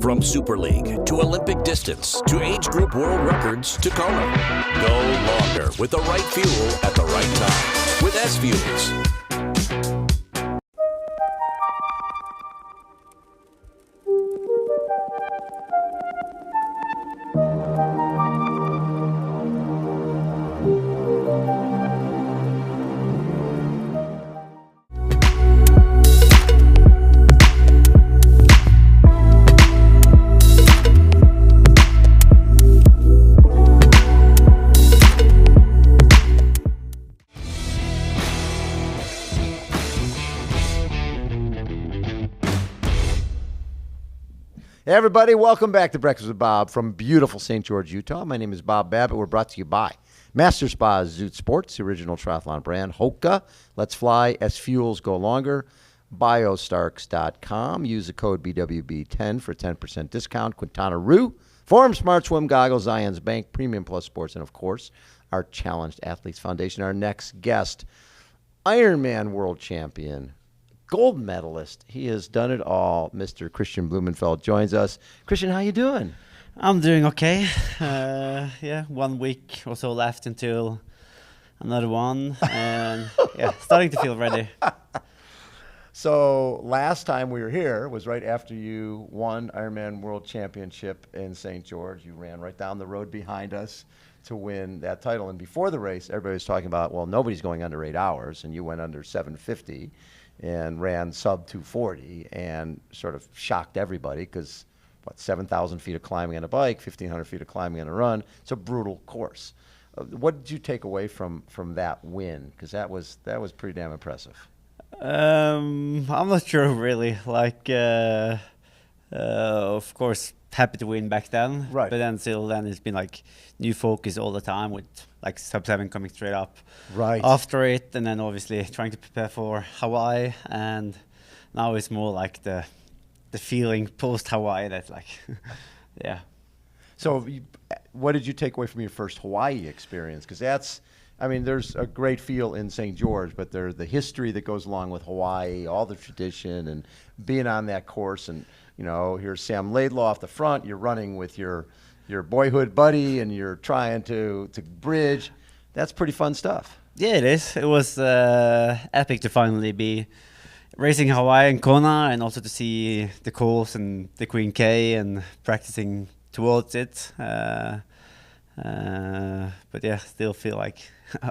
From Super League to Olympic distance to age group world records to Kona. Go longer with the right fuel at the right time with SFuels. Hey everybody, welcome back to Breakfast with Bob from beautiful St. George, Utah. My name is Bob Babbitt. We're brought to you by Master Spa's Zoot Sports, the original triathlon brand, HOKA, Let's Fly, SFuels, Go Longer, Biostarks.com. Use the code BWB10 for a 10% discount. Quintanaroo, Forum Smart Swim Goggles, Zions Bank, Premium Plus Sports, and of course, our Challenged Athletes Foundation. Our next guest, Ironman World Champion, gold medalist. He has done it all. Mr. Kristian Blummenfelt joins us. Kristian, how you doing? I'm doing okay. 1 week or so left until another one, and starting to feel ready. So last time we were here was right after you won Ironman World Championship in St. George. You ran right down the road behind us to win that title. And before the race, everybody was talking about, well, nobody's going under 8 hours, and you went under 7:50. And ran sub 240 and sort of shocked everybody because, 7,000 feet of climbing on a bike, 1,500 feet of climbing on a run. It's a brutal course. What did you take away from that win? Because that was pretty damn impressive. I'm not sure really. Of course, happy to win back then. Right. But then it's been like new focus all the time with like sub 7 coming straight up. Right. After it, and then obviously trying to prepare for Hawaii, and now it's more like the feeling post Hawaii that's like, yeah. So, what did you take away from your first Hawaii experience? Because there's a great feel in St. George, but there's the history that goes along with Hawaii, all the tradition, and being on that course. And here's Sam Laidlaw off the front. You're running with your boyhood buddy, and you're trying to bridge. That's pretty fun stuff. Yeah, it is. It was epic to finally be racing Hawaii and Kona, and also to see the course and the Queen K and practicing towards it. But yeah, still feel like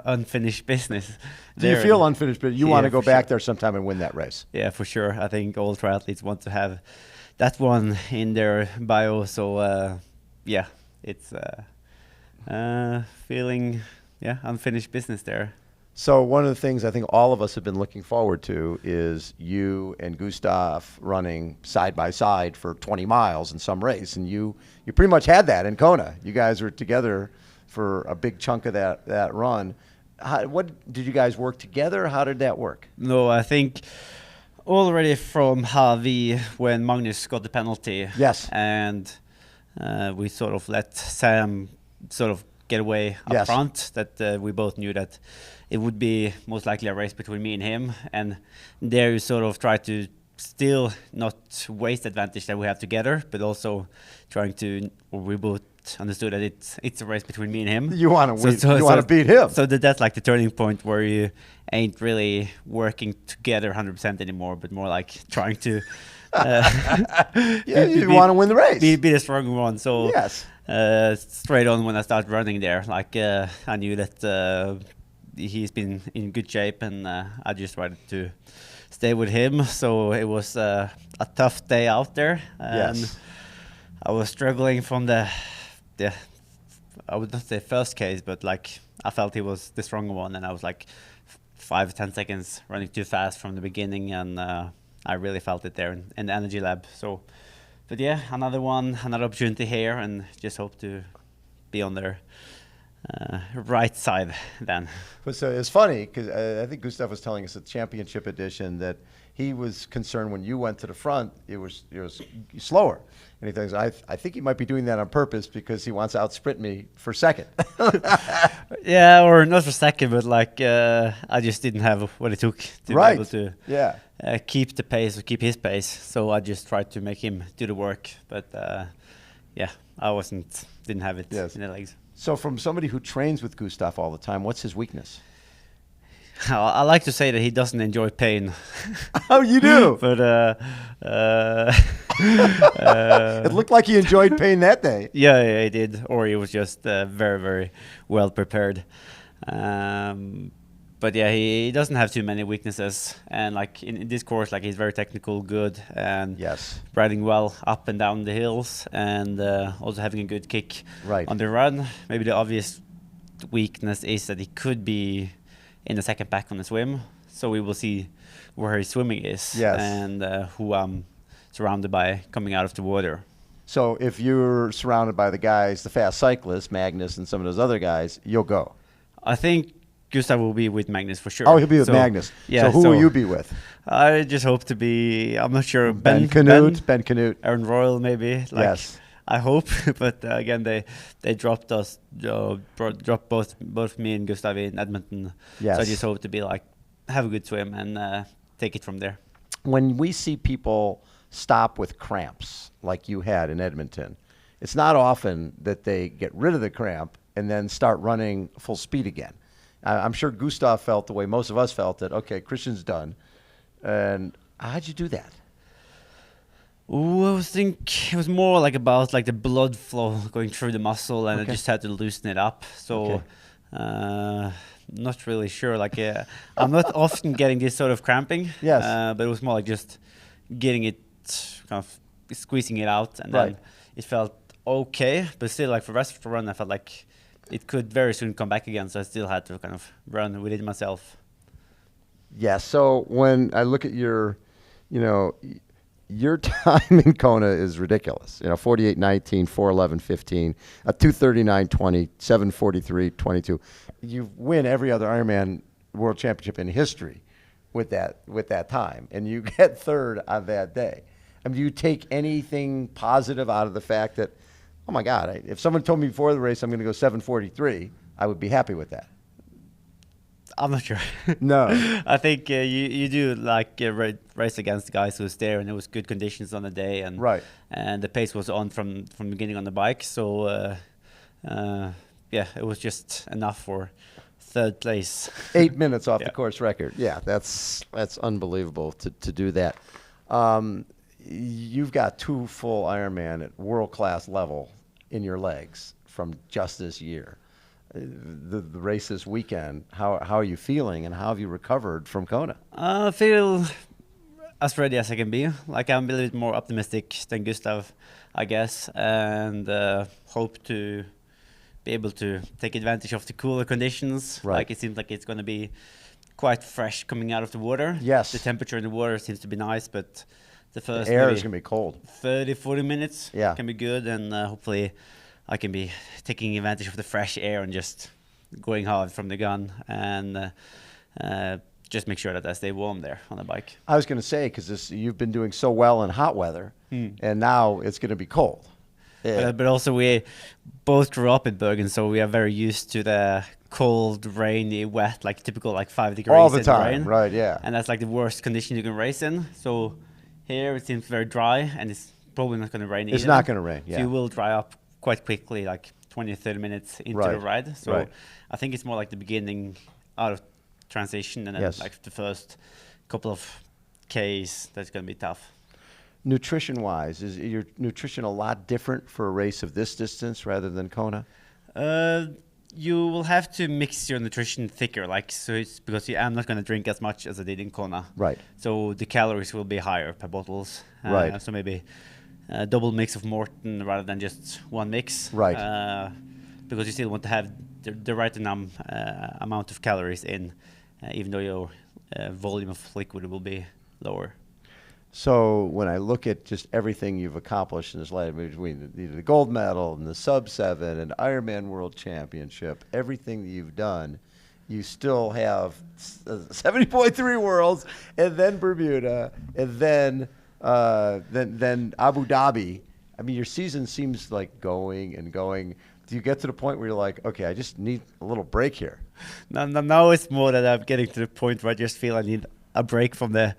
unfinished business. Do you feel unfinished, but you want to go back there sometime and win that race? Yeah, for sure. I think all triathletes want to have that one in their bio. So it's feeling unfinished business there. So one of the things I think all of us have been looking forward to is you and Gustav running side by side for 20 miles in some race, and you pretty much had that in Kona. You guys were together for a big chunk of that run. What did you guys work together? How did that work? No, I think already from Hawaii when Magnus got the penalty. Yes. And we sort of let Sam sort of get away up front, that we both knew that it would be most likely a race between me and him. And there you sort of try to still not waste the advantage that we have together, but also trying to, we both understood that it's a race between me and him. You want to win. You want to beat him. So that's like the turning point where you ain't really working together 100% anymore, but more like trying to you want to win the race. Be the stronger one. So yes. Straight on when I started running there, I knew that he's been in good shape, and I just wanted to stay with him. So it was a tough day out there, and yes. I was struggling from the I would not say first case, but I felt he was the stronger one, and I was 5-10 seconds running too fast from the beginning, and I really felt it there in the energy lab. So, but yeah, another opportunity here, and just hope to be on there right side then. But so it's funny because I think Gustav was telling us at championship edition that he was concerned when you went to the front, it was slower. And he thinks, I think he might be doing that on purpose because he wants to outsprint me for second. Yeah, or not for second, but like I just didn't have what it took to be able to keep the pace or keep his pace. So I just tried to make him do the work. But yeah, I didn't have it in the legs. So from somebody who trains with Gustav all the time, what's his weakness? I like to say that he doesn't enjoy pain. Oh, you do? But it looked like he enjoyed pain that day. Yeah, he did. Or he was just very, very well prepared. But yeah, he doesn't have too many weaknesses. And like in this course, like he's very technical, good, and riding well up and down the hills, and also having a good kick on the run. Maybe the obvious weakness is that he could be in the second pack on the swim. So we will see where his swimming is and who I'm surrounded by coming out of the water. So if you're surrounded by the guys, the fast cyclists, Magnus and some of those other guys, you'll go. I think Gustav will be with Magnus for sure. Oh, he'll be with Magnus. Yeah, so who will you be with? I just hope to be, I'm not sure. Ben Canute. Aaron Royal maybe. I hope, but again, they dropped us, dropped both me and Gustav in Edmonton. Yes. So I just hope to be like, have a good swim and take it from there. When we see people stop with cramps like you had in Edmonton, it's not often that they get rid of the cramp and then start running full speed again. I'm sure Gustav felt the way most of us felt that, okay, Kristian's done. And how'd you do that? Ooh, I think it was more like about like the blood flow going through the muscle, and I just had to loosen it up. So, not really sure. Like, I'm not often getting this sort of cramping. Yes. But it was more like just getting it, kind of squeezing it out, and then it felt okay. But still, like for the rest of the run, I felt like it could very soon come back again. So I still had to kind of run with it myself. Yeah. So when I look at your time in Kona is ridiculous. 48:19, 4:11:15, 2:39:20, 7:43:22. You win every other Ironman World Championship in history with that time, and you get third on that day. I mean, do you take anything positive out of the fact that, oh my God, if someone told me before the race I'm going to go 7:43, I would be happy with that? I'm not sure. No. I think you do like race against the guys who was there, and it was good conditions on the day, and and the pace was on from the beginning on the bike. So yeah, it was just enough for third place. 8 minutes off the course record. Yeah, that's unbelievable to do that. You've got 2 full Ironman at world-class level in your legs from just this year. The race this weekend, how are you feeling, and how have you recovered from Kona? I feel as ready as I can be. Like, I'm a little bit more optimistic than Gustav, I guess, and hope to be able to take advantage of the cooler conditions. Like, it seems like it's going to be quite fresh coming out of the water. Yes. The temperature in the water seems to be nice, but the first air is going to be cold. 30-40 minutes can be good, and hopefully I can be taking advantage of the fresh air and just going hard from the gun, and just make sure that I stay warm there on the bike. I was going to say, because you've been doing so well in hot weather, and now it's going to be cold. Yeah. But also we both grew up in Bergen, so we are very used to the cold, rainy, wet, like typical like 5 degrees all the time, rain. Right? Yeah. And that's like the worst condition you can race in. So here it seems very dry, and it's probably not going to rain either. It's not going to rain. Yeah. So you will dry up quite quickly, like 20 or 30 minutes into the ride. So I think it's more like the beginning out of transition, and then like the first couple of Ks that's going to be tough. Nutrition-wise, is your nutrition a lot different for a race of this distance rather than Kona? You will have to mix your nutrition thicker, like, so it's because I'm not going to drink as much as I did in Kona. Right. So the calories will be higher per bottles. Right. So maybe a double mix of Morton rather than just one mix. Right. Because you still want to have the right amount of calories in, even though your volume of liquid will be lower. So when I look at just everything you've accomplished in this life, between the gold medal and the sub-7 and Ironman World Championship, everything that you've done, you still have 70.3 Worlds, and then Bermuda, and then Abu Dhabi. I mean, your season seems like going and going. Do you get to the point where you're like, okay, I just need a little break here? Now it's more that I'm getting to the point where I just feel I need a break from the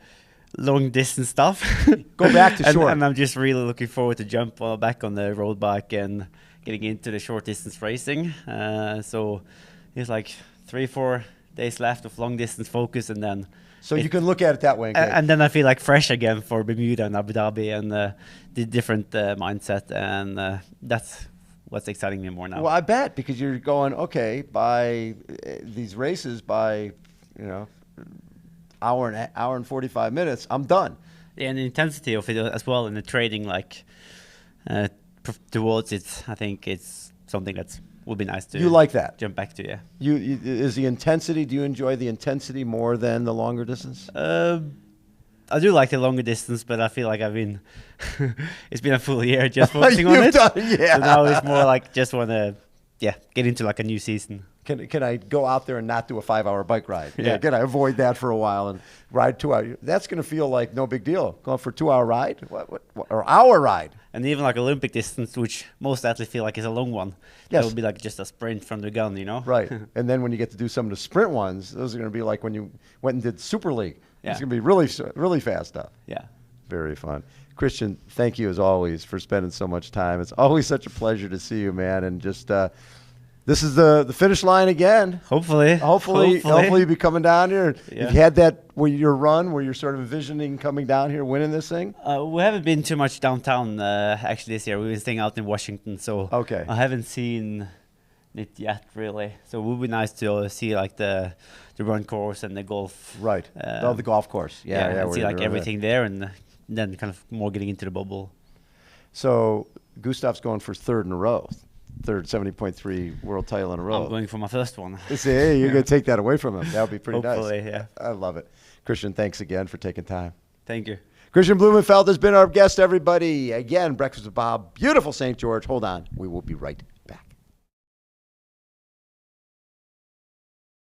long distance stuff. Go back to short. And I'm just really looking forward to jump back on the road bike and getting into the short distance racing. So it's like 3-4 days left of long distance focus, and then so you can look at it that way. And then I feel like fresh again for Bermuda and Abu Dhabi, and the different mindset, and that's what's exciting me more now. Well, I bet, because you're going, okay, by these races, by hour and 45 minutes, I'm done. Yeah, and the intensity of it as well, and the training towards it, I think it's something that would be nice to. You like that? Jump back to, yeah. Is the intensity? Do you enjoy the intensity more than the longer distance? I do like the longer distance, but I feel like I've been. It's been a full year just focusing on it. Yeah. So now it's more like just want to, get into like a new season. Can I go out there and not do a 5-hour bike ride? Yeah. Can I avoid that for a while and ride 2 hours? That's going to feel like no big deal. Going for a 2-hour ride or hour ride. And even like Olympic distance, which most athletes feel like is a long one, that would be like just a sprint from the gun, Right. And then when you get to do some of the sprint ones, those are going to be like when you went and did Super League. Yeah. It's going to be really, really fast stuff. Yeah. Very fun. Kristian, thank you as always for spending so much time. It's always such a pleasure to see you, man. And just this is the finish line again. Hopefully you'll be coming down here. Yeah. You've had that your run where you're sort of envisioning coming down here, winning this thing. We haven't been too much downtown actually this year. We've been staying out in Washington, so okay. I haven't seen it yet really. So it would be nice to see like the run course and the golf. Right. The golf course. Yeah. And see like everything there, and then kind of more getting into the bubble. So Gustav's going for third in a row. Third 70.3 world title in a row. I'm going for my first one. Hey, you're going to take that away from him. That would be pretty nice. Hopefully, yeah. I love it. Kristian, thanks again for taking time. Thank you. Kristian Blummenfelt has been our guest, everybody. Again, Breakfast with Bob, beautiful St. George. Hold on. We will be right